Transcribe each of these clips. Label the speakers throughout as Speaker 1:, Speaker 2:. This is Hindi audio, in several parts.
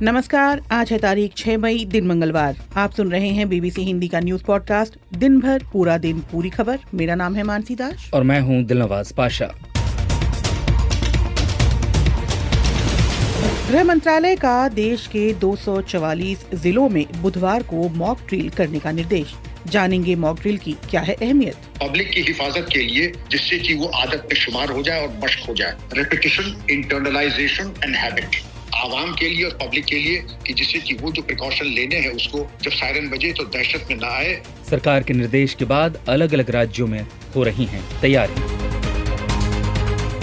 Speaker 1: नमस्कार, आज है तारीख 6 मई, दिन मंगलवार। आप सुन रहे हैं बीबीसी हिंदी का न्यूज पॉडकास्ट दिन भर पूरा दिन पूरी खबर। मेरा नाम है मानसी दास
Speaker 2: और मैं हूं दिलनवाज पाशा।
Speaker 1: गृह मंत्रालय का देश के 244 जिलों में बुधवार को मॉक ड्रिल करने का निर्देश। जानेंगे मॉक ड्रिल की क्या है अहमियत।
Speaker 3: पब्लिक की हिफाजत के लिए, जिससे कि वो आदत में शुमार हो जाए और मश्क हो जाए। रेपिटेशन, इंटरनलाइजेशन एंड हैबिट, आवाम के लिए और पब्लिक के लिए, कि जिससे कि वो जो प्रिकॉशन लेने हैं उसको जब सायरन बजे तो दहशत में ना आए।
Speaker 2: सरकार के निर्देश के बाद अलग अलग राज्यों में हो रही हैं तैयारी।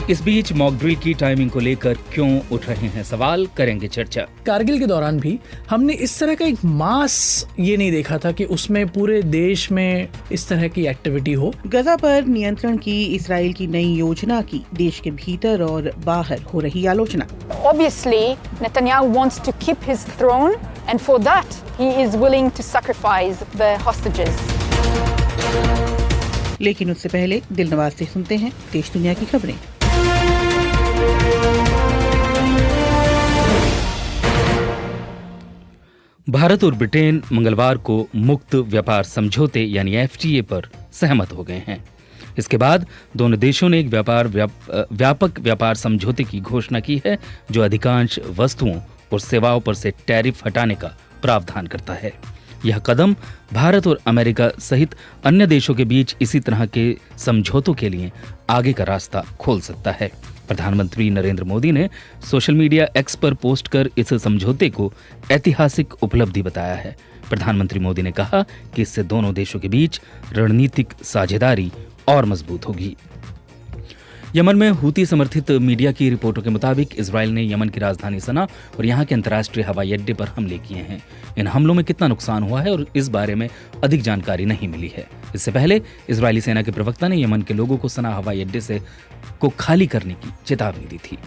Speaker 2: इस बीच मॉक ड्रिल की टाइमिंग को लेकर क्यों उठ रहे हैं सवाल, करेंगे चर्चा।
Speaker 4: कारगिल के दौरान भी हमने इस तरह का एक मास ये नहीं देखा था कि उसमें पूरे देश में इस तरह की एक्टिविटी हो।
Speaker 1: गजा पर नियंत्रण की इजराइल की नई योजना की देश के भीतर और बाहर हो रही आलोचना।
Speaker 5: Obviously, Netanyahu wants to keep his throne, and for that, he is willing to sacrifice the hostages.
Speaker 1: लेकिन उससे पहले दिलनवाज से सुनते हैं देश दुनिया की खबरें।
Speaker 2: भारत और ब्रिटेन मंगलवार को मुक्त व्यापार समझौते यानी FTA पर सहमत हो गए हैं। इसके बाद दोनों देशों ने एक व्यापक व्यापार समझौते की घोषणा की है, जो अधिकांश वस्तुओं और सेवाओं पर से टैरिफ हटाने का प्रावधान करता है। यह कदम भारत और अमेरिका सहित अन्य देशों के बीच इसी तरह के समझौतों के लिए आगे का रास्ता खोल सकता है। प्रधानमंत्री नरेंद्र मोदी ने सोशल मीडिया X पर पोस्ट कर इस समझौते को ऐतिहासिक उपलब्धि बताया है। प्रधानमंत्री मोदी ने कहा कि इससे दोनों देशों के बीच रणनीतिक साझेदारी और मजबूत होगी। यमन में हूती समर्थित मीडिया की रिपोर्टों के मुताबिक इजराइल ने यमन की राजधानी सना और यहां के अंतर्राष्ट्रीय हवाई अड्डे पर हमले किए हैं। इन हमलों में कितना नुकसान हुआ है और इस बारे में अधिक जानकारी नहीं मिली है। इससे पहले इजरायली सेना के प्रवक्ता ने यमन के लोगों को सना हवाई अड्डे को खाली करने की चेतावनी दी थी।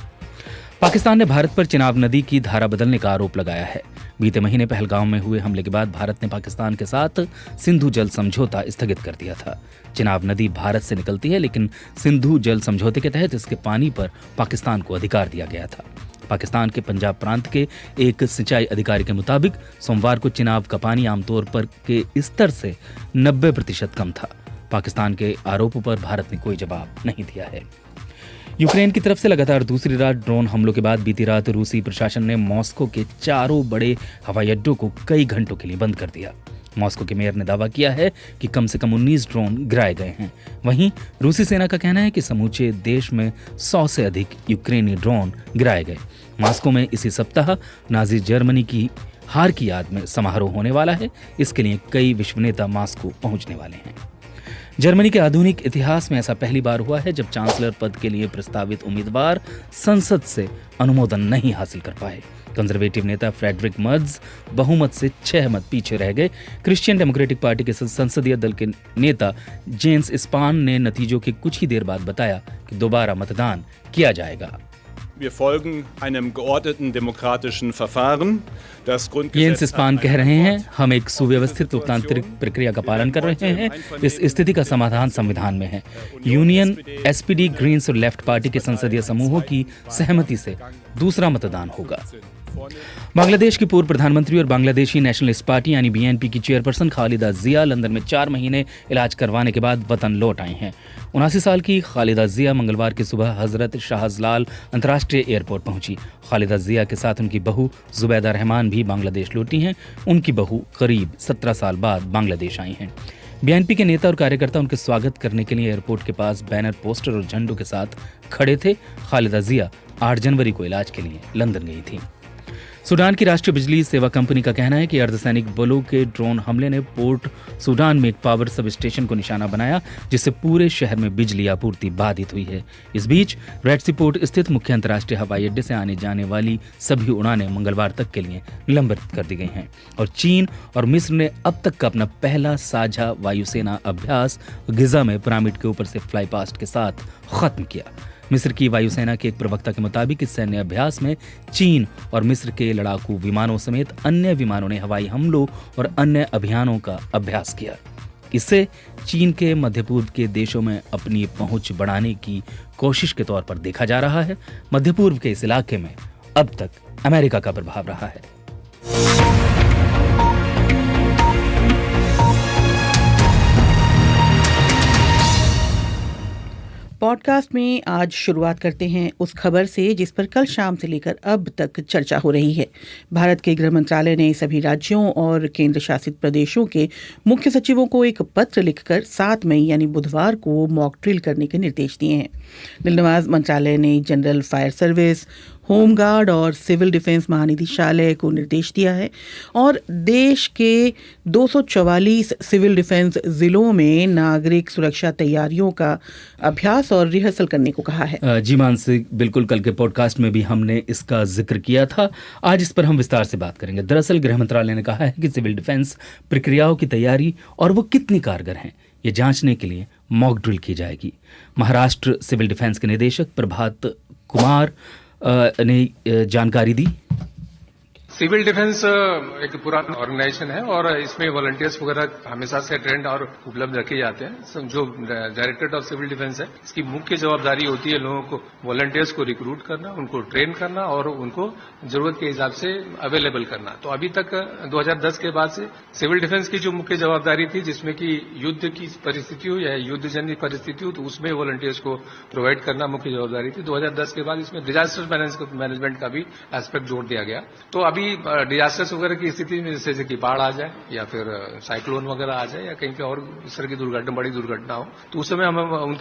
Speaker 2: पाकिस्तान ने भारत पर चिनाब नदी की धारा बदलने का आरोप लगाया है। बीते महीने पहलगाम में हुए हमले के बाद भारत ने पाकिस्तान के साथ सिंधु जल समझौता स्थगित कर दिया था। चिनाब नदी भारत से निकलती है, लेकिन सिंधु जल समझौते के तहत इसके पानी पर पाकिस्तान को अधिकार दिया गया था। पाकिस्तान के पंजाब प्रांत के एक सिंचाई अधिकारी के मुताबिक सोमवार को चिनाब का पानी आमतौर पर के स्तर से 90% कम था। पाकिस्तान के आरोपों पर भारत ने कोई जवाब नहीं दिया है। यूक्रेन की तरफ से लगातार दूसरी रात ड्रोन हमलों के बाद बीती रात रूसी प्रशासन ने मॉस्को के चारों बड़े हवाई अड्डों को कई घंटों के लिए बंद कर दिया। मॉस्को के मेयर ने दावा किया है कि कम से कम 19 ड्रोन गिराए गए हैं। वहीं रूसी सेना का कहना है कि समूचे देश में 100 से अधिक यूक्रेनी ड्रोन गिराए गए। मॉस्को में इसी सप्ताह नाजी जर्मनी की हार की याद में समारोह होने वाला है। इसके लिए कई विश्व नेता मॉस्को पहुंचने वाले हैं। जर्मनी के आधुनिक इतिहास में ऐसा पहली बार हुआ है जब चांसलर पद के लिए प्रस्तावित उम्मीदवार संसद से अनुमोदन नहीं हासिल कर पाए। कंजर्वेटिव नेता फ्रेडरिक मर्ज बहुमत से 6 मत पीछे रह गए। क्रिश्चियन डेमोक्रेटिक पार्टी के संसदीय दल के नेता जेन्स स्पान ने नतीजों के कुछ ही देर बाद बताया कि दोबारा मतदान किया जाएगा।
Speaker 6: Wir folgen einem geordneten demokratischen Verfahren. Das Grundgesetz
Speaker 2: Jens Spahn कह रहे हैं, हम एक सुव्यवस्थित लोकतांत्रिक प्रक्रिया का पालन कर रहे हैं। इस स्थिति का समाधान संविधान में है। यूनियन, SPD, ग्रीन्स और लेफ्ट पार्टी के संसदीय समूहों की सहमति से दूसरा मतदान होगा। बांग्लादेश की पूर्व प्रधानमंत्री और बांग्लादेशी नेशनलिस्ट पार्टी यानी BNP की चेयरपर्सन खालिदा जिया लंदन में 4 महीने इलाज करवाने के बाद वतन लौट आई हैं। 79 साल की खालिदा जिया मंगलवार की सुबह हजरत शाहजलाल अंतर्राष्ट्रीय एयरपोर्ट पहुंची। खालिदा जिया के साथ उनकी बहू जुबैदा रहमान भी बांग्लादेश लौटी हैं। उनकी बहू करीब 17 साल बाद बांग्लादेश आई हैं। BNP के नेता और कार्यकर्ता उनके स्वागत करने के लिए एयरपोर्ट के पास बैनर, पोस्टर और झंडों के साथ खड़े थे। खालिदा जिया 8 जनवरी को इलाज के लिए लंदन गई थी। सूडान की राष्ट्रीय बिजली सेवा कंपनी का कहना है कि अर्धसैनिक बलों के ड्रोन हमले ने पोर्ट सूडान में एक पावर सब स्टेशन को निशाना बनाया, जिससे पूरे शहर में बिजली आपूर्ति बाधित हुई है। इस बीच रेड सी पोर्ट स्थित मुख्य अंतर्राष्ट्रीय हवाई अड्डे से आने जाने वाली सभी उड़ानें मंगलवार तक के लिए निलंबित कर दी गई हैं और चीन और मिस्र ने अब तक का अपना पहला साझा वायुसेना अभ्यास गिजा में पिरामिड के ऊपर से फ्लाई पास्ट के साथ खत्म किया। मिस्र की वायुसेना के एक प्रवक्ता के मुताबिक इस सैन्य अभ्यास में चीन और मिस्र के लड़ाकू विमानों समेत अन्य विमानों ने हवाई हमलों और अन्य अभियानों का अभ्यास किया। इससे चीन के मध्य पूर्व के देशों में अपनी पहुंच बढ़ाने की कोशिश के तौर पर देखा जा रहा है। मध्य पूर्व के इस इलाके में अब तक अमेरिका का प्रभाव रहा है।
Speaker 1: पॉडकास्ट में आज शुरुआत करते हैं उस खबर से जिस पर कल शाम से लेकर अब तक चर्चा हो रही है। भारत के गृह मंत्रालय ने सभी राज्यों और केंद्र शासित प्रदेशों के मुख्य सचिवों को एक पत्र लिखकर 7 मई यानी बुधवार को मॉक ड्रिल करने के निर्देश दिए हैं। दिलनवाज मंत्रालय ने जनरल फायर सर्विस, होमगार्ड और सिविल डिफेंस महानिदेशालय को निर्देश दिया है और देश के 244 सिविल डिफेंस जिलों में नागरिक सुरक्षा तैयारियों का अभ्यास और रिहर्सल करने को कहा है।
Speaker 2: जी मानसिक, बिल्कुल कल के पॉडकास्ट में भी हमने इसका जिक्र किया था। आज इस पर हम विस्तार से बात करेंगे। दरअसल गृह मंत्रालय ने कहा है कि सिविल डिफेंस प्रक्रियाओं की तैयारी और वो कितनी कारगर हैं, ये जांचने के लिए मॉक ड्रिल की जाएगी। महाराष्ट्र सिविल डिफेंस के निदेशक प्रभात कुमार ने जानकारी दी।
Speaker 7: सिविल डिफेंस एक पूरा ऑर्गेनाइजेशन है और इसमें वॉलंटियर्स वगैरह हमेशा से ट्रेंड और उपलब्ध रखे जाते हैं। जो डायरेक्टरेट ऑफ सिविल डिफेंस है, इसकी मुख्य जवाबदारी होती है लोगों को, वॉलंटियर्स को रिक्रूट करना, उनको ट्रेन करना और उनको जरूरत के हिसाब से अवेलेबल करना। तो अभी तक 2010 के बाद से सिविल डिफेंस की जो मुख्य जवाबदारी थी, जिसमें कि युद्ध की परिस्थिति हो या युद्धजन्य परिस्थिति हो, तो उसमें वॉलंटियर्स को प्रोवाइड करना मुख्य जवाबदारी थी। 2010 के बाद इसमें डिजास्टर मैनेजमेंट का भी एस्पेक्ट जोड़ दिया गया। तो अभी डिजास्टर्स वगैरह की स्थिति में, जैसे कि बाढ़ आ जाए या फिर साइक्लोन वगैरह आ जाए या कहीं पे और इस तरह की दुर्घटना, बड़ी दुर्घटना हो, तो उस समय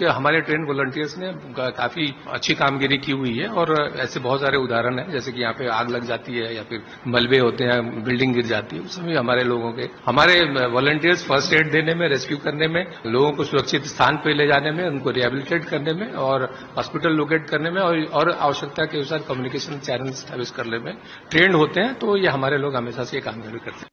Speaker 7: हमारे ट्रेन वॉलंटियर्स ने काफी अच्छी कामगिरी की हुई है। और ऐसे बहुत सारे उदाहरण हैं, जैसे कि यहाँ पे आग लग जाती है या फिर मलबे होते हैं, बिल्डिंग गिर जाती है, उस समय हमारे वॉलंटियर्स फर्स्ट एड देने में, रेस्क्यू करने में, लोगों को सुरक्षित स्थान पे ले जाने में, उनको रिहेबिलिटेट करने में और हॉस्पिटल लोकेट करने में और आवश्यकता के अनुसार कम्युनिकेशन चैनल स्टैब्लिश करने में ट्रेंड होते हैं। तो ये हमारे लोग हमेशा से काम करते हैं।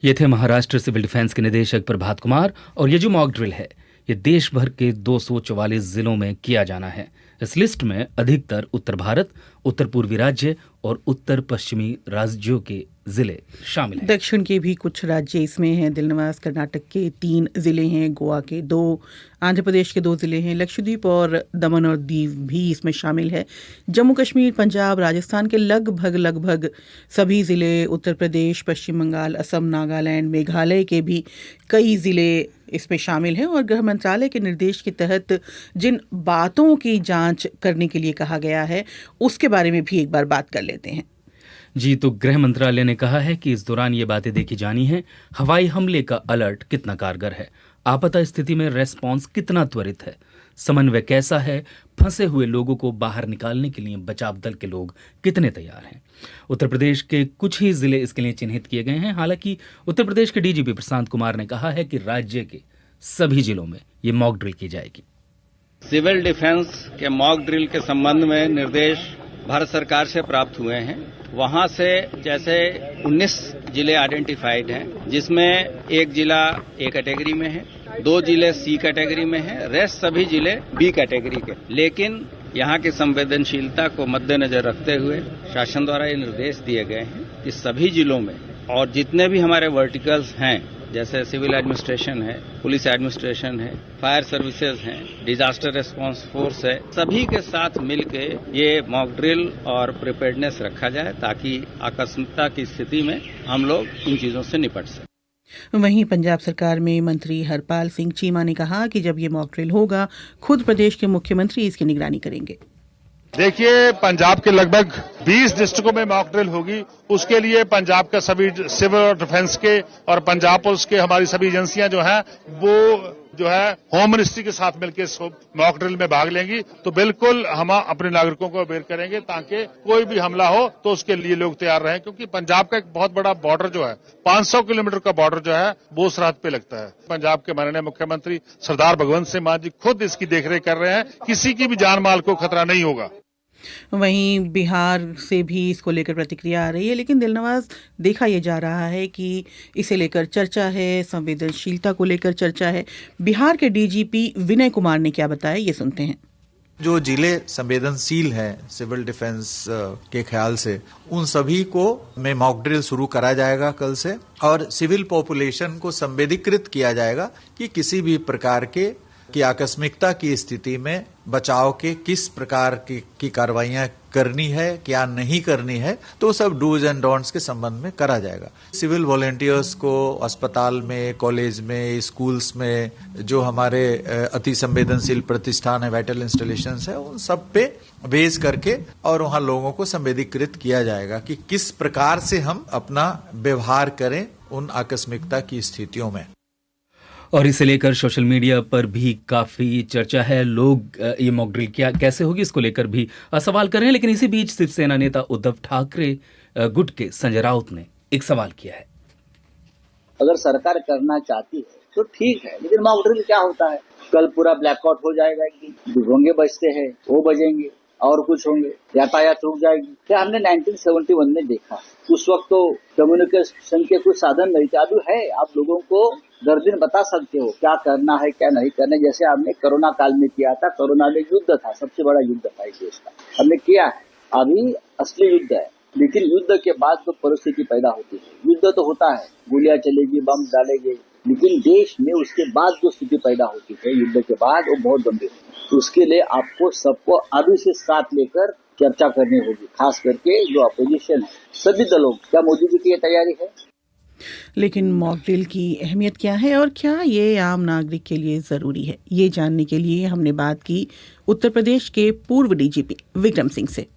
Speaker 2: ये थे महाराष्ट्र सिविल डिफेंस के निदेशक प्रभात कुमार। और ये जो मॉक ड्रिल है, ये देश भर के 244 जिलों में किया जाना है। इस लिस्ट में अधिकतर उत्तर भारत, उत्तर पूर्वी राज्य और उत्तर पश्चिमी राज्यों के जिले शामिल हैं।
Speaker 1: दक्षिण के भी कुछ राज्य इसमें हैं। दिलनवाज कर्नाटक के 3 जिले हैं, गोवा के 2, आंध्र प्रदेश के 2 जिले हैं, लक्षद्वीप और दमन और दीव भी इसमें शामिल है। जम्मू कश्मीर, पंजाब, राजस्थान के लगभग सभी जिले, उत्तर प्रदेश, पश्चिम बंगाल, असम, नागालैंड, मेघालय के भी कई जिले इसमें शामिल हैं। और गृह मंत्रालय के निर्देश के तहत जिन बातों की जांच करने के लिए कहा गया है, उसके बारे में भी एक बार बात कर लेते हैं।
Speaker 2: जी, तो गृह मंत्रालय ने कहा है कि इस दौरान ये बातें देखी जानी है। हवाई हमले का अलर्ट कितना कारगर है, आपदा स्थिति में रेस्पॉन्स कितना त्वरित है, समन्वय कैसा है, फंसे हुए लोगों को बाहर निकालने के लिए बचाव दल के लोग कितने तैयार हैं। उत्तर प्रदेश के कुछ ही जिले इसके लिए चिन्हित किए गए हैं। हालांकि उत्तर प्रदेश के डीजीपी प्रशांत कुमार ने कहा है कि राज्य के सभी जिलों में ये मॉक ड्रिल की जाएगी।
Speaker 8: सिविल डिफेंस के मॉक ड्रिल के संबंध में निर्देश भारत सरकार से प्राप्त हुए हैं। वहां से जैसे 19 जिले आइडेंटिफाइड हैं, जिसमें एक जिला ए कैटेगरी में है, 2 जिले सी कैटेगरी में है, रेस्ट सभी जिले बी कैटेगरी के। लेकिन यहाँ की संवेदनशीलता को मद्देनजर रखते हुए शासन द्वारा ये निर्देश दिए गए हैं कि सभी जिलों में और जितने भी हमारे वर्टिकल्स हैं, जैसे सिविल एडमिनिस्ट्रेशन है, पुलिस एडमिनिस्ट्रेशन है, फायर सर्विसेज हैं, डिजास्टर रिस्पांस फोर्स है, सभी के साथ मिलके ये मॉक ड्रिल और प्रिपेयर्डनेस रखा जाए ताकि आकस्मिकता की स्थिति में हम लोग इन चीजों से निपट सकें।
Speaker 1: वहीं पंजाब सरकार में मंत्री हरपाल सिंह चीमा ने कहा कि जब ये मॉक ड्रिल होगा, खुद प्रदेश के मुख्यमंत्री इसकी निगरानी करेंगे।
Speaker 9: देखिए, पंजाब के लगभग 20 डिस्ट्रिक्टों में मॉक ड्रिल होगी। उसके लिए पंजाब का सभी सिविल डिफेंस के और पंजाब पुलिस के हमारी सभी एजेंसियां जो हैं, वो जो है होम मिनिस्ट्री के साथ मिलकर मॉक ड्रिल में भाग लेंगी। तो बिल्कुल हम अपने नागरिकों को अवेयर करेंगे ताकि कोई भी हमला हो तो उसके लिए लोग तैयार रहें, क्योंकि पंजाब का एक बहुत बड़ा बॉर्डर जो है, 500 किलोमीटर का बॉर्डर जो है, वो सरहद पे लगता है। पंजाब के माननीय मुख्यमंत्री सरदार भगवंत सिंह मान जी खुद इसकी देखरेख कर रहे हैं। किसी की भी जान माल को खतरा नहीं होगा।
Speaker 1: वहीं बिहार से भी इसको लेकर प्रतिक्रिया आ रही है, लेकिन दिलनवाज देखा यह जा रहा है कि इसे लेकर चर्चा है, संवेदनशीलता को लेकर चर्चा है। बिहार के डीजीपी विनय कुमार ने क्या बताया, ये सुनते हैं।
Speaker 10: जो जिले संवेदनशील हैं सिविल डिफेंस के ख्याल से, उन सभी को में मॉक ड्रिल शुरू करा जाएगा कल से, और सिविल पॉपुलेशन को संवेदीकृत किया जाएगा कि किसी भी प्रकार के कि आकस्मिकता की स्थिति में बचाव के किस प्रकार की कार्रवाइयां करनी है, क्या नहीं करनी है, तो सब डूज एंड डोंट्स के संबंध में करा जाएगा। सिविल वॉलेंटियर्स को अस्पताल में, कॉलेज में, स्कूल्स में, जो हमारे अति संवेदनशील प्रतिष्ठान है, वाइटल इंस्टॉलेशंस है, उन सब पे बेस करके और वहां लोगों को संवेदीकृत किया जाएगा कि किस प्रकार से हम अपना व्यवहार करें उन आकस्मिकता की स्थितियों में।
Speaker 2: और इसे लेकर सोशल मीडिया पर भी काफ़ी चर्चा है। लोग ये मॉक ड्रिल क्या कैसे होगी इसको लेकर भी सवाल कर रहे हैं। लेकिन इसी बीच शिवसेना नेता उद्धव ठाकरे गुट के संजय राउत ने एक सवाल किया है।
Speaker 11: अगर सरकार करना चाहती है तो ठीक है, लेकिन मॉक ड्रिल क्या होता है? कल पूरा ब्लैकआउट हो जाएगा कि भोंगे बजते हैं वो बजेंगे और कुछ होंगे, यातायात रुक जाएगी। क्या हमने 1971 में देखा, उस वक्त तो कम्युनिकेशन के कुछ साधन नहीं थे, अभी है। आप लोगों को दर दिन बता सकते हो क्या करना है क्या नहीं करना। जैसे आपने कोरोना काल में किया था, कोरोना में युद्ध था, सबसे बड़ा युद्ध था इस देश का, हमने किया है। अभी असली युद्ध है, लेकिन युद्ध के बाद तो परिस्थिति पैदा होती है। युद्ध तो होता है, गोलियां चलेगी, बम डालेंगे, लेकिन देश में उसके बाद जो स्थिति पैदा होती है युद्ध के बाद, वो बहुत गंभीर है। तो उसके लिए आपको सबको अभी से साथ लेकर चर्चा करनी होगी, खास करके जो अपोजिशन है, सभी दलों। क्या मोदी जी की तैयारी है?
Speaker 1: लेकिन मॉक ड्रिल की अहमियत क्या है और क्या ये आम नागरिक के लिए ज़रूरी है, ये जानने के लिए हमने बात की उत्तर प्रदेश के पूर्व डीजीपी विक्रम सिंह से।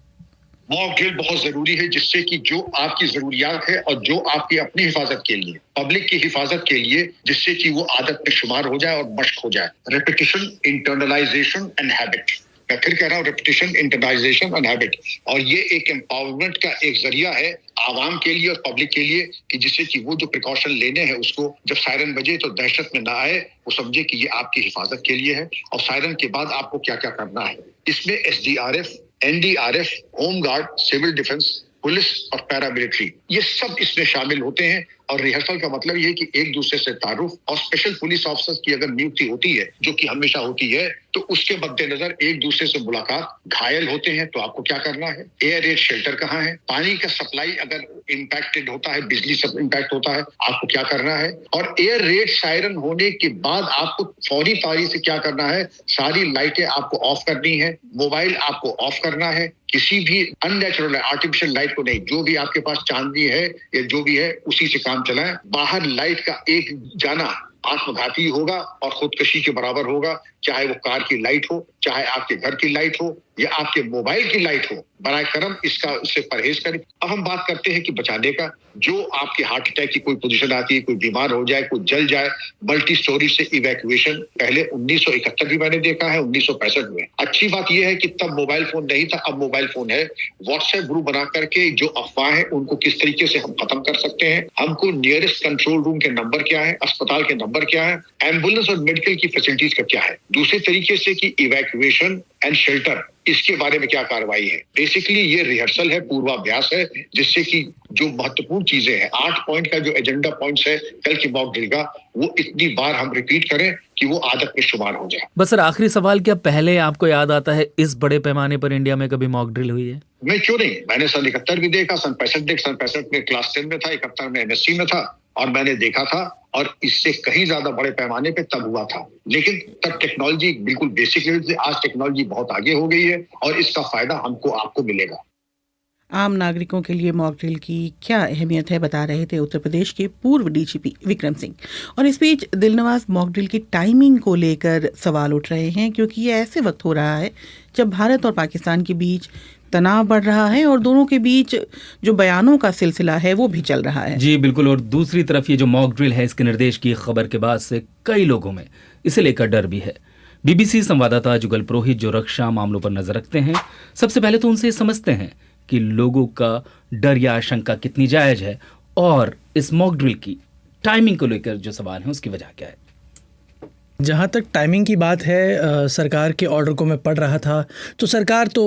Speaker 3: मॉक ड्रिल बहुत जरूरी है, जिससे कि जो आपकी जरूरियात है और जो आपकी अपनी हिफाजत के लिए, पब्लिक की हिफाजत के लिए, जिससे कि वो आदत में शुमार हो जाए और मश्क हो जाए। Repetition, internalisation and habit. मैं फिर कह रहा हूँ, रेपिटेशन, इंटरनलाइजेशन एंड हैबिट। और ये एक एम्पावरमेंट का एक जरिया है आवाम के लिए और पब्लिक के लिए, कि जिससे कि वो जो प्रिकॉशन लेने हैं उसको जब सायरन बजे तो दहशत में ना आए, वो समझे कि ये आपकी हिफाजत के लिए है। और सायरन के बाद आपको क्या क्या करना है। इसमें SDRF, NDRF, home guard, civil defence, police और पैरामिलिट्री, ये सब इसमें शामिल होते हैं। और रिहर्सल का मतलब ये है कि एक दूसरे से तारुफ। और स्पेशल पुलिस ऑफिसर्स की अगर नियुक्ति होती है, जो कि हमेशा होती है, तो उसके मद्देनजर एक दूसरे से मुलाकात। घायल होते हैं तो आपको क्या करना है, एयर रेड शेल्टर कहाँ है, पानी का सप्लाई अगर इम्पैक्टेड होता है, बिजली सब इम्पैक्ट होता है, आपको क्या करना है। और एयर रेड सायरन होने के बाद आपको फौरी तारी से क्या करना है, सारी लाइटें आपको ऑफ करनी है, मोबाइल आपको ऑफ करना है, किसी भी अननेचुरल आर्टिफिशियल लाइट को नहीं, जो भी आपके पास चांदनी है या जो भी है उसी से काम चलाएं। बाहर लाइट का एक जाना आत्मघाती होगा और खुदकशी के बराबर होगा, चाहे वो कार की लाइट हो, चाहे आपके घर की लाइट हो या आपके मोबाइल की लाइट हो। बराए करम इससे परहेज करें। अब हम बात करते हैं कि बचाने का, जो आपके हार्ट अटैक की कोई पोजीशन आती है, कोई बीमार हो जाए, कोई जल जाए, मल्टी स्टोरी से इवैक्यूएशन पहले 1971 भी मैंने देखा है, 1965 में। अच्छी बात यह है कि तब मोबाइल फोन नहीं था, अब मोबाइल फोन है। व्हाट्सएप ग्रुप बना करके जो अफवाह है उनको किस तरीके से हम खत्म कर सकते हैं। हमको नियरेस्ट कंट्रोल रूम के नंबर क्या है, अस्पताल के नंबर क्या है, एम्बुलेंस और मेडिकल की फैसिलिटीज का क्या है। दूसरे तरीके से कि इवैक्यूएशन एंड शेल्टर, इसके बारे में क्या कार्रवाई है। बेसिकली ये रिहर्सल है, पूर्वाभ्यास है, जिससे कि जो महत्वपूर्ण चीजें हैं, 8 पॉइंट का जो एजेंडा पॉइंट्स है कल की मॉक ड्रिल का, वो इतनी बार हम रिपीट करें कि वो आदत में शुमार हो जाए।
Speaker 2: बस सर, आखिरी सवाल, क्या पहले आपको याद आता है इस बड़े पैमाने पर इंडिया में कभी मॉक ड्रिल हुई है?
Speaker 3: मैं क्यों नहीं, मैंने सन 71 भी देखा, सन 65 में क्लास 10 में था, 71 में MSc में था, और मैंने देखा था। और इससे कहीं ज्यादा बड़े पैमाने पे तब हुआ था, लेकिन तब टेक्नोलॉजी बिल्कुल बेसिक लेवल से, आज टेक्नोलॉजी बहुत आगे हो गई है और इसका फायदा हमको आपको मिलेगा।
Speaker 1: आम नागरिकों के लिए मॉक ड्रिल की क्या अहमियत है, बता रहे थे उत्तर प्रदेश के पूर्व डीजीपी विक्रम सिंह। और इस बीच दिलनवाज मॉक ड्रिल की टाइमिंग को लेकर सवाल उठ रहे हैं, क्योंकि ये ऐसे वक्त हो रहा है जब भारत और पाकिस्तान के बीच तनाव बढ़ रहा है और दोनों के बीच जो बयानों का सिलसिला है वो भी चल रहा है।
Speaker 2: जी बिल्कुल। और दूसरी तरफ ये जो मॉक ड्रिल है, इसके निर्देश की खबर के बाद से कई लोगों में इसे लेकर डर भी है। BBC संवाददाता जुगल पुरोहित जो रक्षा मामलों पर नजर रखते हैं, सबसे पहले तो उनसे समझते हैं कि लोगों का डर या आशंका कितनी जायज है और इस मॉक ड्रिल की टाइमिंग को लेकर जो सवाल है उसकी वजह क्या है।
Speaker 4: जहाँ तक टाइमिंग की बात है, सरकार के ऑर्डर को मैं पढ़ रहा था, तो सरकार तो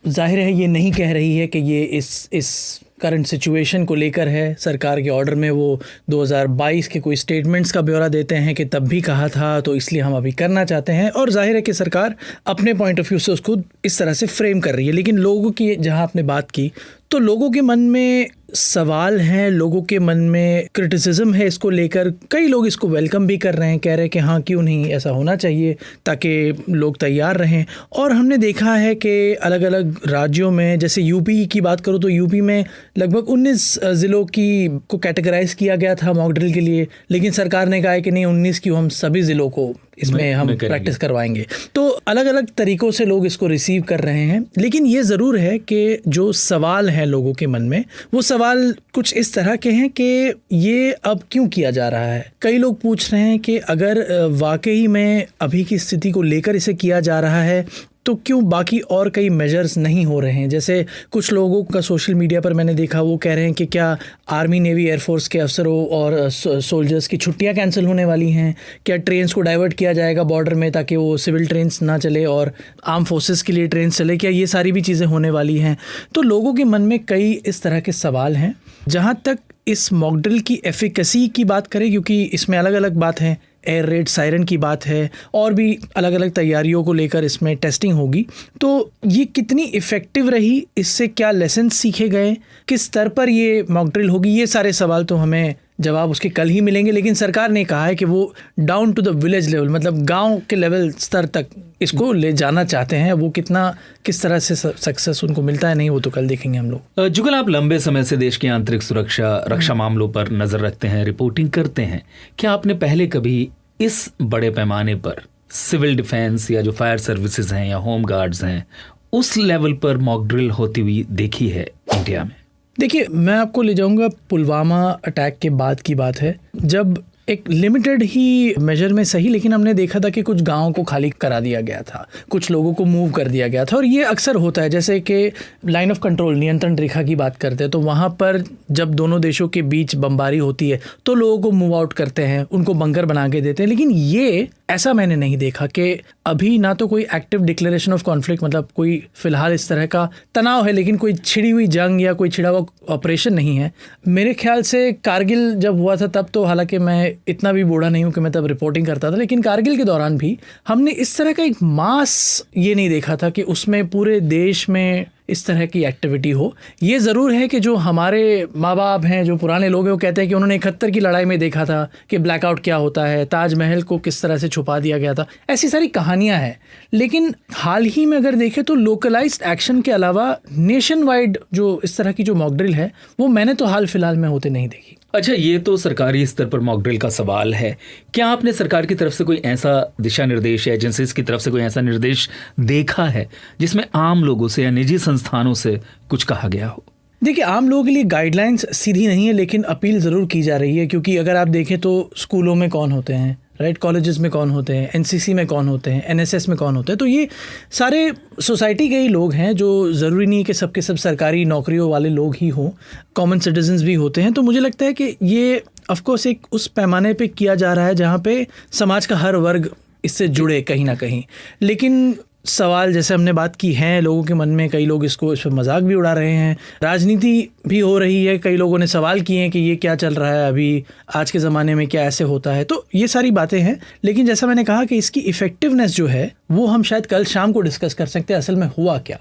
Speaker 4: जाहिर है ये नहीं कह रही है कि ये इस करंट सिचुएशन को लेकर है। सरकार के ऑर्डर में वो 2022 के कोई स्टेटमेंट्स का ब्यौरा देते हैं कि तब भी कहा था, तो इसलिए हम अभी करना चाहते हैं। और जाहिर है कि सरकार अपने पॉइंट ऑफ व्यू से उसको इस तरह से फ्रेम कर रही है। लेकिन लोगों की जहाँ आपने बात की, तो लोगों के मन में सवाल हैं, लोगों के मन में क्रिटिसिज्म है इसको लेकर। कई लोग इसको वेलकम भी कर रहे हैं, कह रहे हैं कि हाँ क्यों नहीं, ऐसा होना चाहिए ताकि लोग तैयार रहें। और हमने देखा है कि अलग अलग राज्यों में, जैसे यूपी की बात करूँ तो यूपी में लगभग 19 ज़िलों को कैटेगराइज किया गया था मॉक ड्रिल के लिए, लेकिन सरकार ने कहा है कि नहीं 19 क्यों, हम सभी ज़िलों को इसमें हम प्रैक्टिस करवाएंगे। तो अलग अलग तरीक़ों से लोग इसको रिसीव कर रहे हैं, लेकिन ये ज़रूर है कि जो सवाल हैं लोगों के मन में, वो सवाल कुछ इस तरह के हैं कि ये अब क्यों किया जा रहा है। कई लोग पूछ रहे हैं कि अगर वाकई में अभी की स्थिति को लेकर इसे किया जा रहा है तो क्यों बाकी और कई मेजर्स नहीं हो रहे हैं। जैसे कुछ लोगों का सोशल मीडिया पर मैंने देखा, वो कह रहे हैं कि क्या आर्मी, नेवी, एयरफोर्स के अफसरों और सोल्जर्स की छुट्टियां कैंसिल होने वाली हैं, क्या ट्रेन्स को डाइवर्ट किया जाएगा बॉर्डर में ताकि वो सिविल ट्रेन्स ना चले और आर्म फोर्सेस के लिए ट्रेन चले, क्या ये सारी भी चीज़ें होने वाली हैं। तो लोगों के मन में कई इस तरह के सवाल हैं। जहाँ तक इस मॉक ड्रिल की एफिकेसी की बात करें, क्योंकि इसमें अलग अलग बात है, एयर रेड सायरन की बात है और भी अलग अलग तैयारियों को लेकर इसमें टेस्टिंग होगी, तो ये कितनी इफ़ेक्टिव रही, इससे क्या लेसन सीखे गए, किस स्तर पर ये मॉक ड्रिल होगी, ये सारे सवाल तो हमें जवाब उसके कल ही मिलेंगे। लेकिन सरकार ने कहा है कि वो down to the village level, मतलब गांव के लेवल स्तर तक इसको ले जाना चाहते हैं। वो किस तरह से सक्सेस उनको मिलता है, नहीं वो तो कल देखेंगे हम लोग।
Speaker 2: जुगल, आप लंबे समय से देश की आंतरिक सुरक्षा, रक्षा मामलों पर नजर रखते हैं, रिपोर्टिंग करते हैं। क्या आपने पहले कभी इस बड़े पैमाने पर सिविल डिफेंस या जो फायर सर्विसेज हैं या होम गार्ड्स हैं, उस लेवल पर मॉक ड्रिल होती हुई देखी है इंडिया में?
Speaker 4: देखिए, मैं आपको ले जाऊंगा पुलवामा अटैक के बाद की बात है, जब एक लिमिटेड ही मेजर में सही, लेकिन हमने देखा था कि कुछ गांवों को खाली करा दिया गया था, कुछ लोगों को मूव कर दिया गया था। और ये अक्सर होता है, जैसे कि लाइन ऑफ कंट्रोल, नियंत्रण रेखा की बात करते हैं, तो वहाँ पर जब दोनों देशों के बीच बमबारी होती है तो लोगों को मूव आउट करते हैं, उनको बंकर बना के देते हैं। लेकिन ये ऐसा मैंने नहीं देखा कि अभी ना तो कोई एक्टिव डिक्लेरेशन ऑफ कॉन्फ्लिक्ट, मतलब कोई फिलहाल इस तरह का तनाव है, लेकिन कोई छिड़ी हुई जंग या कोई छिड़ा हुआ ऑपरेशन नहीं है। मेरे ख्याल से कारगिल जब हुआ था तब तो, हालांकि मैं इतना भी बूढ़ा नहीं हूँ कि मैं तब रिपोर्टिंग करता था, लेकिन कारगिल के दौरान भी हमने इस तरह का एक मास ये नहीं देखा था कि उसमें पूरे देश में इस तरह की एक्टिविटी हो। ये ज़रूर है कि जो हमारे माँ बाप हैं, जो पुराने लोग हैं, वो कहते हैं कि उन्होंने 71 की लड़ाई में देखा था कि ब्लैकआउट क्या होता है, ताजमहल को किस तरह से छुपा दिया गया था, ऐसी सारी कहानियाँ हैं। लेकिन हाल ही में अगर देखें तो लोकलाइज्ड एक्शन के अलावा नेशन वाइड जो इस तरह की जो मॉक ड्रिल है, वो मैंने तो हाल फिलहाल में होते नहीं देखी।
Speaker 2: अच्छा, ये तो सरकारी स्तर पर मॉक ड्रिल का सवाल है। क्या आपने सरकार की तरफ से कोई ऐसा दिशा निर्देश या एजेंसीज की तरफ से कोई ऐसा निर्देश देखा है जिसमें आम लोगों से या निजी संस्थानों से कुछ कहा गया हो?
Speaker 4: देखिए, आम लोगों के लिए गाइडलाइंस सीधी नहीं है, लेकिन अपील ज़रूर की जा रही है। क्योंकि अगर आप देखें तो स्कूलों में कौन होते हैं, राइट, कॉलेजेस में कौन होते हैं, एनसीसी में कौन होते हैं, एनएसएस में कौन होते हैं, तो ये सारे सोसाइटी के ही लोग हैं। जो ज़रूरी नहीं कि सबके सब सरकारी नौकरियों वाले लोग ही हों, कॉमन सिटीजन्स भी होते हैं। तो मुझे लगता है कि ये ऑफकोर्स एक उस पैमाने पे किया जा रहा है जहाँ पे समाज का हर वर्ग इससे जुड़े कहीं ना कहीं। लेकिन सवाल जैसे हमने बात की है लोगों के मन में, कई लोग इस पर मजाक भी उड़ा रहे हैं, राजनीति भी हो रही है, कई लोगों ने सवाल किए हैं कि ये क्या चल रहा है अभी आज के ज़माने में, क्या ऐसे होता है। तो ये सारी बातें हैं, लेकिन जैसा मैंने कहा कि इसकी इफ़ेक्टिवनेस जो है वो हम शायद कल शाम को डिस्कस कर सकते हैं, असल में हुआ क्या।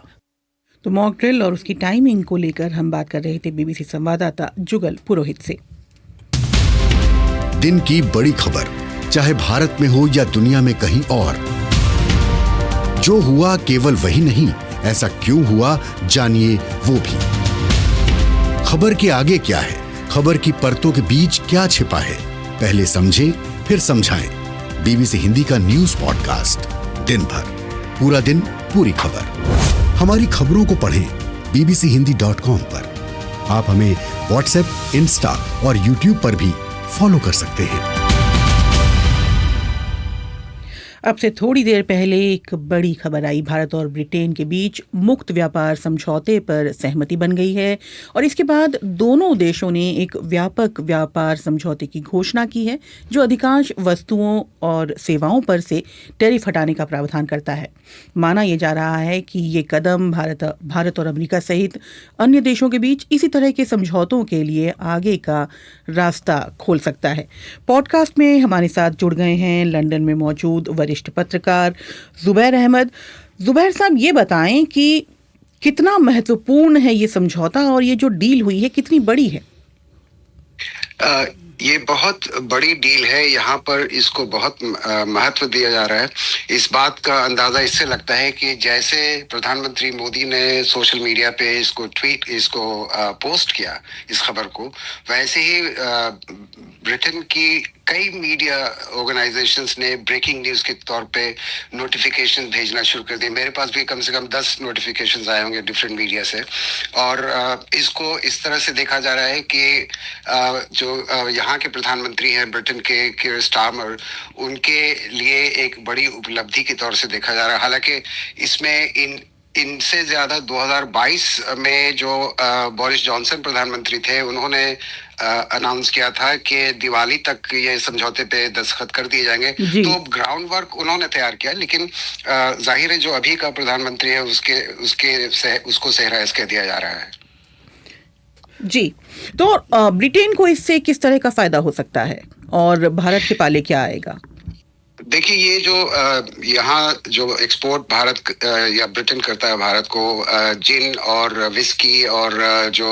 Speaker 1: तो मॉक ड्रिल और उसकी टाइमिंग को लेकर हम बात कर रहे थे बीबीसी संवाददाता जुगल पुरोहित से।
Speaker 12: दिन की बड़ी खबर, चाहे भारत में हो या दुनिया में कहीं और, जो हुआ केवल वही नहीं, ऐसा क्यों हुआ, जानिए वो भी। खबर के आगे क्या है, खबर की परतों के बीच क्या छिपा है, पहले समझे फिर समझाएं। बीबीसी हिंदी का न्यूज पॉडकास्ट, दिन भर, पूरा दिन, पूरी खबर। हमारी खबरों को पढ़ें bbchindi.com पर। आप हमें व्हाट्सएप, इंस्टा और यूट्यूब पर भी फॉलो कर सकते हैं।
Speaker 1: अब से थोड़ी देर पहले एक बड़ी खबर आई। भारत और ब्रिटेन के बीच मुक्त व्यापार समझौते पर सहमति बन गई है और इसके बाद दोनों देशों ने एक व्यापक व्यापार समझौते की घोषणा की है जो अधिकांश वस्तुओं और सेवाओं पर से टैरिफ हटाने का प्रावधान करता है। माना यह जा रहा है कि ये कदम भारत और अमेरिका सहित अन्य देशों के बीच इसी तरह के समझौतों के लिए आगे का रास्ता खोल सकता है। पॉडकास्ट में हमारे साथ जुड़ गए हैं लंदन में मौजूद वरिष्ठ पत्रकार जुबैर अहमद। जुबैर साहब, ये बताएं कि कितना महत्वपूर्ण है ये समझौता और ये जो डील हुई है कितनी बड़ी है?
Speaker 13: ये बहुत बड़ी डील है। यहाँ पर इसको बहुत महत्व दिया जा रहा है। इस बात का अंदाजा इससे लगता है कि जैसे प्रधानमंत्री मोदी ने सोशल मीडिया पे इसको पोस्ट किया इस खबर को, वैसे ही ब्रिटेन की कई मीडिया ऑर्गेनाइजेशंस ने ब्रेकिंग न्यूज के तौर पे नोटिफिकेशन भेजना शुरू कर दिए। मेरे पास भी कम से कम 10 नोटिफिकेशंस आए होंगे डिफरेंट मीडिया से। और इसको इस तरह से देखा जा रहा है कि जो यहाँ के प्रधानमंत्री हैं ब्रिटेन के कीर स्टारमर, उनके लिए एक बड़ी उपलब्धि के तौर से देखा जा रहा है। हालांकि इसमें इनसे ज्यादा 2022 में जो बोरिस जॉनसन प्रधानमंत्री थे, उन्होंने अनाउंस किया था कि दिवाली तक ये समझौते पे दस्तखत कर दिए जाएंगे। तो ग्राउंड वर्क उन्होंने तैयार किया, लेकिन जाहिर है जो अभी का प्रधानमंत्री है उसको सहराइज कह दिया जा रहा है।
Speaker 1: जी, तो ब्रिटेन को इससे किस तरह का फायदा हो सकता है और भारत के पाले क्या आएगा?
Speaker 13: देखिए, ये जो यहाँ जो एक्सपोर्ट भारत या ब्रिटेन करता है भारत को, जिन और विस्की और जो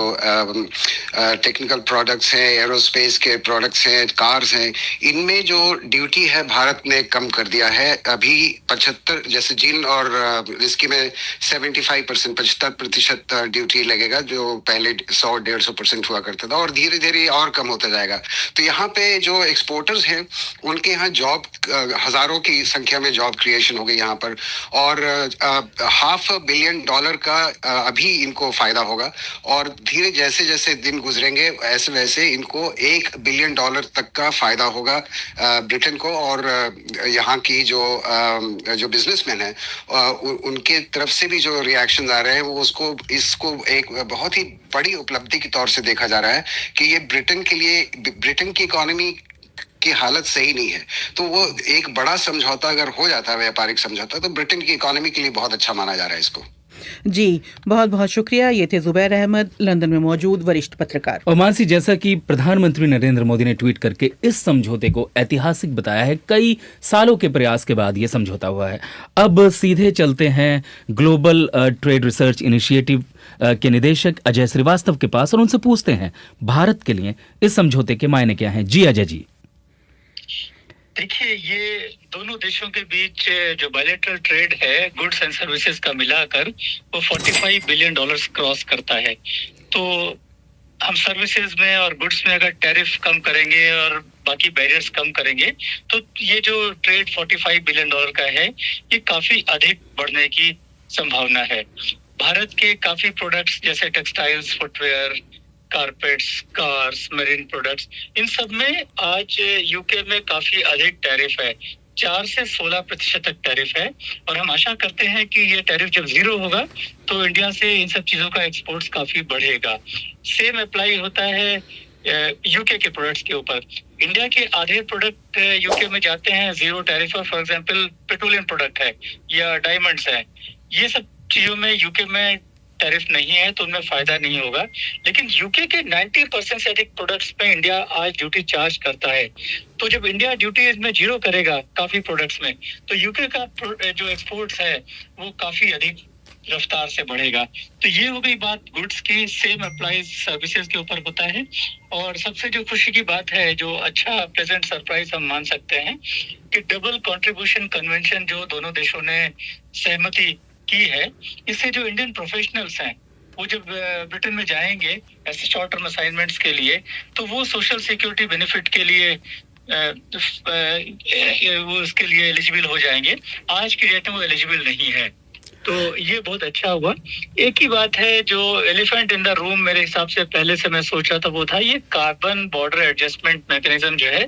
Speaker 13: टेक्निकल प्रोडक्ट्स हैं, एरोस्पेस के प्रोडक्ट्स हैं, कार्स हैं, इनमें जो ड्यूटी है भारत ने कम कर दिया है। अभी 75, जैसे जिन और विस्की में 75% ड्यूटी लगेगा, जो पहले 100-150% हुआ करता था, और धीरे धीरे और कम होता जाएगा। तो यहाँ पे जो एक्सपोर्टर्स हैं उनके यहाँ जॉब, हजारों की संख्या में जॉब क्रिएशन हो गई यहाँ पर, और $500 million का अभी इनको फायदा होगा। और धीरे जैसे जैसे दिन गुजरेंगे ऐसे वैसे इनको $1 billion तक का फायदा होगा ब्रिटेन को। और यहाँ की जो बिजनेसमैन है उनके तरफ से भी जो रिएक्शन आ रहे हैं वो इसको एक बहुत ही बड़ी उपलब्धि के तौर से देखा जा रहा है कि ये ब्रिटेन के लिए, ब्रिटेन की इकोनॉमी की हालत सही नहीं है, तो वो एक बड़ा समझौता अगर हो जाता है, व्यापारिक समझौता, तो ब्रिटेन की इकोनॉमी के लिए बहुत अच्छा माना जा रहा है इसको।
Speaker 1: जी, बहुत बहुत शुक्रिया। ये थे जुबैर अहमद, लंदन में मौजूद वरिष्ठ पत्रकार।
Speaker 2: और मानसी, जैसा कि प्रधानमंत्री नरेंद्र मोदी ने ट्वीट करके इस समझौते को ऐतिहासिक बताया है, कई सालों के प्रयास के बाद ये समझौता हुआ है। अब सीधे चलते हैं ग्लोबल ट्रेड रिसर्च इनिशिएटिव के निदेशक अजय श्रीवास्तव के पास और उनसे पूछते हैं भारत के लिए इस समझौते के मायने क्या हैं। जी अजय जी।
Speaker 14: देखिए, ये दोनों देशों के बीच जो बायलैटरल ट्रेड है गुड्स एंड सर्विसेज का मिलाकर वो $45 बिलियन क्रॉस करता है। तो हम सर्विसेज में और गुड्स में अगर टैरिफ कम करेंगे और बाकी बैरियर्स कम करेंगे तो ये जो ट्रेड $45 बिलियन का है ये काफी अधिक बढ़ने की संभावना है। भारत के काफी प्रोडक्ट्स जैसे textiles, footwear, carpets, cars, marine products, इन सब में आज यूके में काफी अधिक टैरिफ है। 4 से 16% तक टैरिफ है, और हम आशा करते हैं कि ये टैरिफ जब 0 होगा तो इंडिया से इन सब चीजों का एक्सपोर्ट्स काफी बढ़ेगा। सेम अप्लाई होता है यूके के प्रोडक्ट्स के ऊपर। इंडिया के आधे प्रोडक्ट यूके में जाते हैं 0 टैरिफ पर। फॉर एग्जांपल पेट्रोलियम प्रोडक्ट है या डायमंड्स है, ये सब चीजों में यूके में टैरिफ नहीं है तो उनमें फायदा नहीं होगा। लेकिन यूके के 90% से अधिक प्रोडक्ट्स पे इंडिया आज ड्यूटी चार्ज करता है। तो जब इंडिया ड्यूटी इसमें 0 करेगा काफी प्रोडक्ट्स में, तो यूके का जो एक्सपोर्ट्स है वो काफी अधिक रफ्तार से बढ़ेगा। तो ये हो गई बात गुड्स की। सेम अप्लाइज सर्विसेज के ऊपर होता है। और सबसे जो खुशी की बात है, जो अच्छा प्लेजेंट सरप्राइज हम मान सकते हैं कि डबल कंट्रीब्यूशन कन्वेंशन जो दोनों देशों ने सहमति की है, इससे जो इंडियन प्रोफेशनल्स हैं वो जब ब्रिटेन में जाएंगे ऐसे शॉर्ट टर्म असाइनमेंट्स के लिए, तो वो सोशल सिक्योरिटी बेनिफिट के लिए वो उसके लिए एलिजिबल हो जाएंगे। आज की डेट में वो एलिजिबल नहीं है, तो ये बहुत अच्छा हुआ। एक ही बात है, जो एलिफेंट इन द रूम मेरे हिसाब से पहले से मैं सोच रहा था वो था ये कार्बन बॉर्डर एडजस्टमेंट मैकेनिज्म जो है,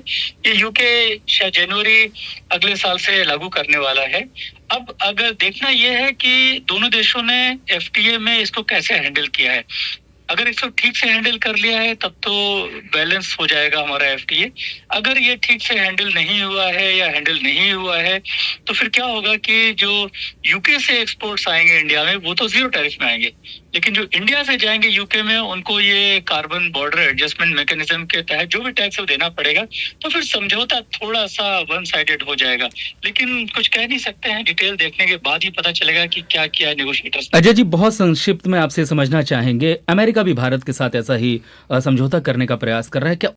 Speaker 14: ये यूके शायद जनवरी अगले साल से लागू करने वाला है। अब अगर देखना ये है कि दोनों देशों ने एफटीए में इसको कैसे हैंडल किया है। अगर इसको ठीक से हैंडल कर लिया है तब तो बैलेंस हो जाएगा हमारा एफटीए। अगर ये ठीक से हैंडल नहीं हुआ है या हैंडल नहीं हुआ है तो फिर क्या होगा कि जो यूके से एक्सपोर्ट्स आएंगे इंडिया में वो तो 0 टैरिफ में आएंगे, लेकिन जो इंडिया से जाएंगे यूके में उनको ये कार्बन बॉर्डर एडजस्टमेंट मैकेनिज्म के तहत जो भी टैक्स वो देना पड़ेगा, तो फिर समझौता थोड़ा सा वन साइडेड हो जाएगा। लेकिन कुछ कह नहीं सकते हैं, डिटेल देखने के बाद ही पता चलेगा कि क्या किया नेगोशिएटर्स।
Speaker 2: अजय जी, बहुत संक्षिप्त में आपसे समझना चाहेंगे, अमेरिका भी भारत के साथ ऐसा ही समझौता करने का प्रयास कर रहा है क्या?